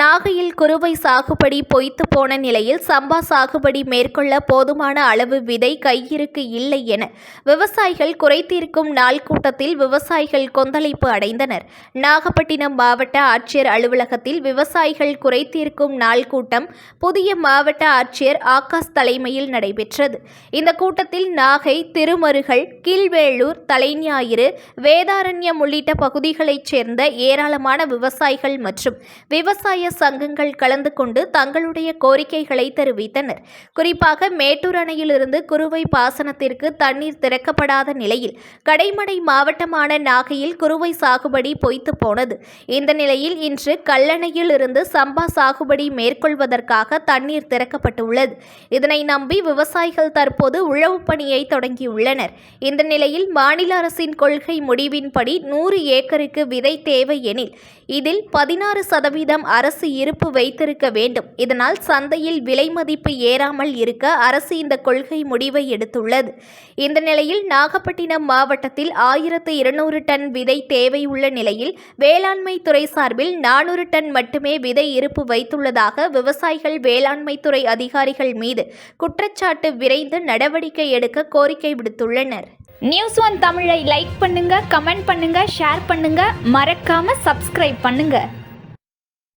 நாகையில் குறுவை சாகுபடி பொய்த்து போன நிலையில் சம்பா சாகுபடி மேற்கொள்ள போதுமான அளவு விதை கையிருப்பு இல்லை என விவசாயிகள் குறைதீர்க்கும் நாள் கூட்டத்தில் விவசாயிகள் கொந்தளிப்பு அடைந்தனர். நாகப்பட்டினம் மாவட்ட ஆட்சியர் அலுவலகத்தில் விவசாயிகள் குறைதீர்க்கும் நாள் கூட்டம் புதிய மாவட்ட ஆட்சியர் ஆகாஷ் தலைமையில் நடைபெற்றது. இந்த கூட்டத்தில் நாகை, திருமருகல், கீழ்வேளூர், தலைஞாயிறு, வேதாரண்யம் உள்ளிட்ட பகுதிகளைச் சேர்ந்த ஏராளமான விவசாயிகள் மற்றும் விவசாய சங்கங்கள் கலந்து கொண்டு தங்களுடைய கோரிக்கைகளை தெரிவித்தனர். குறிப்பாக மேட்டூர் அணையிலிருந்து குறுவை பாசனத்திற்கு தண்ணீர் திறக்கப்படாத நிலையில் கடைமடை மாவட்டமான நாகையில் குறுவை சாகுபடி பொய்த்து போனது. இந்த நிலையில் இன்று கல்லணையில் இருந்து சம்பா சாகுபடி மேற்கொள்வதற்காக தண்ணீர் திறக்கப்பட்டுள்ளது. இதனை நம்பி விவசாயிகள் தற்போது உழவு பணியை தொடங்கியுள்ளனர். இந்த நிலையில் மாநில அரசின் கொள்கை முடிவின்படி 100 ஏக்கருக்கு விதை தேவை எனில் இதில் 16% அரசு இருப்பு வைத்திருக்க வேண்டும். இதனால் சந்தையில் விலை மதிப்பு ஏறாமல் இருக்க அரசு இந்த கொள்கை முடிவை எடுத்துள்ளது. இந்த நிலையில் நாகப்பட்டினம் மாவட்டத்தில் 1200 டன் விதை தேவை உள்ள நிலையில் வேளாண்மை துறை சார்பில் 400 டன் மட்டுமே விதை இருப்பு வைத்துள்ளதாக விவசாயிகள் வேளாண்மை துறை அதிகாரிகள் மீது குற்றச்சாட்டு விரைந்து நடவடிக்கை எடுக்க கோரிக்கை விடுத்துள்ளனர். நியூஸ் ஒன் தமிழை லைக் பண்ணுங்க, கமெண்ட் பண்ணுங்க, ஷேர் பண்ணுங்க, மறக்காம சப்ஸ்கிரைப் பண்ணுங்க.